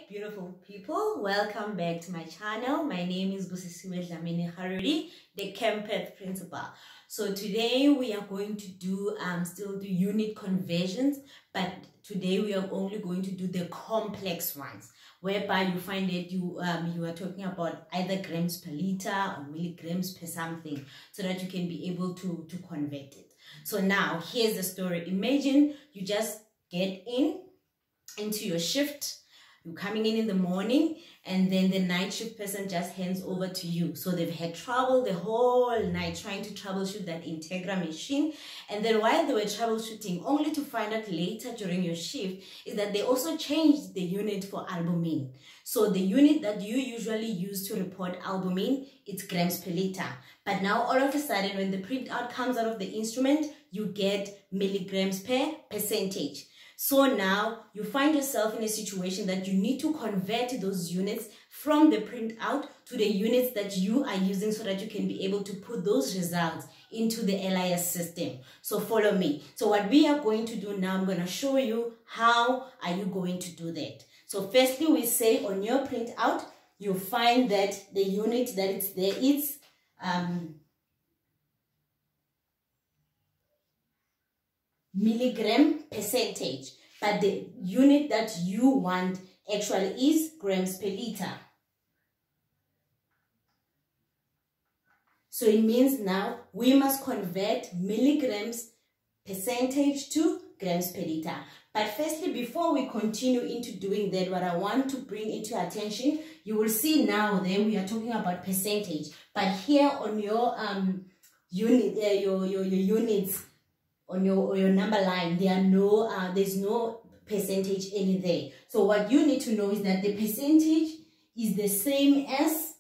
beautiful people, welcome back to my channel. My name is Busisiwe Dlamini Haruri, the Kempeth principal. So today we are going to do still the unit conversions, but today we are only going to do the complex ones, whereby you find that you are talking about either grams per liter or milligrams per something, so that you can be able to convert it. So now here's the story. Imagine you just get into your shift. You're coming in the morning, and then the night shift person just hands over to you. So they've had trouble the whole night trying to troubleshoot that Integra machine. And then while they were troubleshooting, only to find out later during your shift is that they also changed the unit for albumin. So the unit that you usually use to report albumin, it's grams per liter. But now all of a sudden, when the printout comes out of the instrument, you get milligrams per percentage. So now you find yourself in a situation that you need to convert those units from the printout to the units that you are using, so that you can be able to put those results into the LIS system. So follow me. So what we are going to do now, I'm going to show you how are you going to do that. So firstly, we say on your printout, you find that the unit that it's there, it's milligram percentage, but the unit that you want actually is grams per liter. So it means now we must convert milligrams percentage to grams per liter. But firstly, before we continue into doing that, what I want to bring into attention, you will see now that we are talking about percentage, but here on your unit, your units, on your number line, there's no percentage any there. So what you need to know is that the percentage is the same as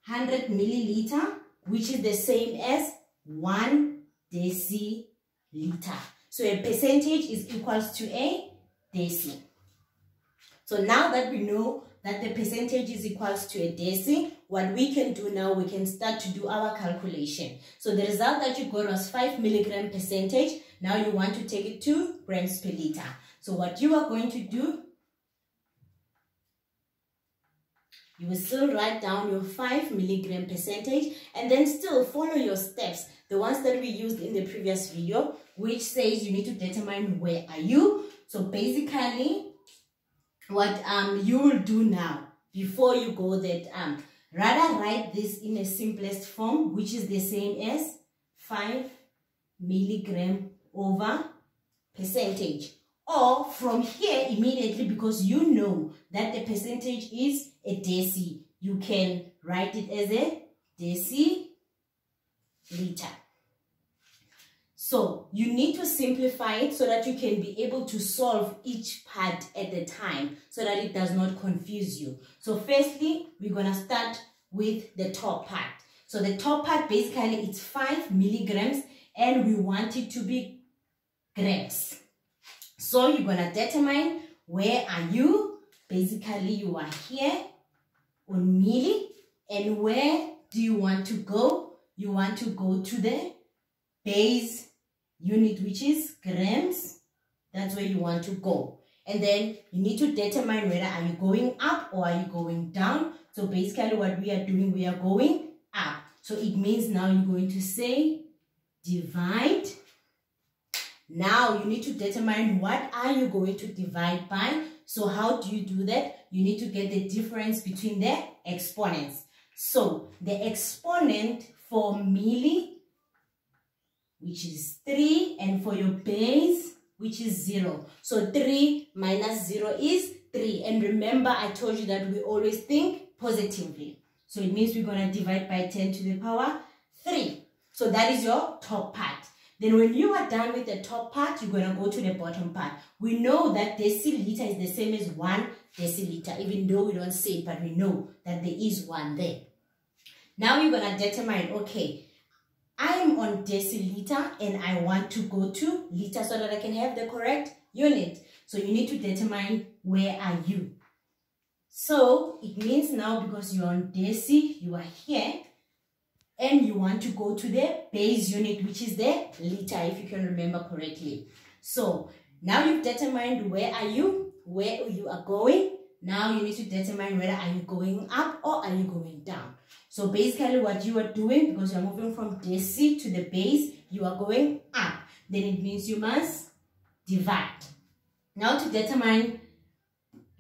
100 milliliter, which is the same as 1 deciliter. So a percentage is equals to a deci. So now that we know that the percentage is equals to a deci, what we can do now, we can start to do our calculation. So the result that you got was 5 milligram percentage. Now you want to take it to grams per liter. So what you are going to do, you will still write down your 5 milligram percentage, and then still follow your steps, the ones that we used in the previous video, which says you need to determine where are you. So basically, what you will do now, before you go that, rather write this in a simplest form, which is the same as 5 milligram over percentage. Or from here immediately, because you know that the percentage is a deci, you can write it as a deciliter. So you need to simplify it so that you can be able to solve each part at a time, so that it does not confuse you. So firstly, we're going to start with the top part. So the top part, basically it's 5 milligrams, and we want it to be grams. So you're going to determine where are you. Basically you are here on milli, and where do you want to go? You want to go to the base unit, which is grams. That's where you want to go. And then you need to determine whether are you going up or are you going down. So basically what we are doing, we are going up. So it means now you're going to say divide. Now you need to determine what are you going to divide by. So how do you do that? You need to get the difference between the exponents. So the exponent for milli, which is 3, and for your base, which is 0. So 3 minus 0 is 3. And remember, I told you that we always think positively. So it means we're going to divide by 10 to the power 3. So that is your top part. Then when you are done with the top part, you're going to go to the bottom part. We know that deciliter is the same as 1 deciliter, even though we don't say it, but we know that there is 1 there. Now you're going to determine, okay, I'm on deciliter and I want to go to liter so that I can have the correct unit. So you need to determine where are you. So it means now, because you're on deci, you are here, and you want to go to the base unit, which is the liter, if you can remember correctly. So now you've determined where are you. where you are going. Now you need to determine whether are you going up or are you going down. So basically what you are doing, because you are moving from deci to the base, you are going up. Then it means you must divide. Now to determine,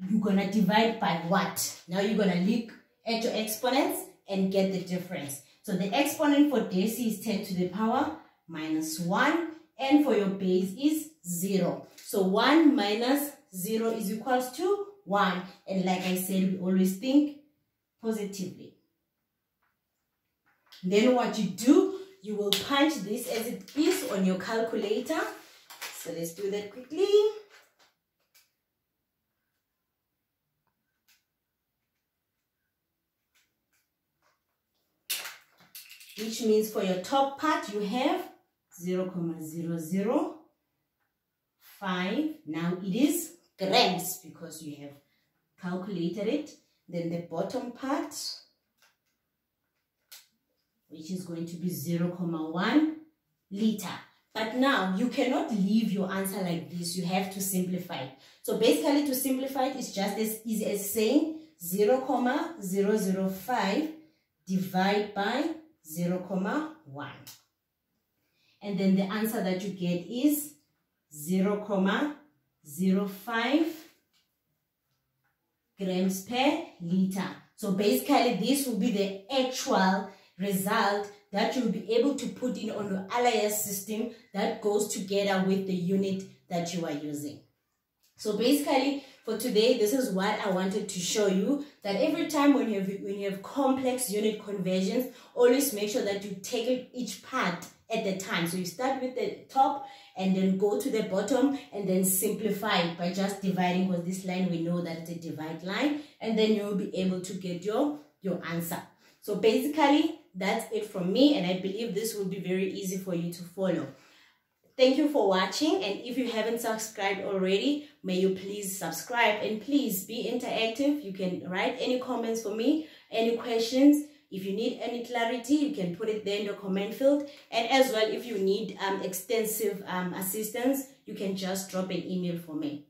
you're going to divide by what? Now you're going to look at your exponents and get the difference. So the exponent for deci is 10 to the power minus 1. And for your base is 0. So 1 minus 0 is equals to 1. And like I said, we always think positively. Then what you do, you will punch this as it is on your calculator. So let's do that quickly. Which means for your top part, you have 0.005. Now it is grams because you have calculated it. Then the bottom part, which is going to be 0.1 liter. But now you cannot leave your answer like this. You have to simplify it. So basically to simplify it is just as easy as saying 0.005 divided by 0.1. And then the answer that you get is 0.05 grams per liter. So basically this will be the actual result that you'll be able to put in on your LIS system that goes together with the unit that you are using. So basically for today, this is what I wanted to show you, that every time when you have complex unit conversions, always make sure that you take each part at the time. So you start with the top and then go to the bottom and then simplify it by just dividing, because this line we know that it's a divide line, and then you'll be able to get your answer. So basically that's it from me, and I believe this will be very easy for you to follow. Thank you for watching, and if you haven't subscribed already, may you please subscribe, and please be interactive. You can write any comments for me, any questions. If you need any clarity, you can put it there in the comment field. And as well, if you need extensive assistance, you can just drop an email for me.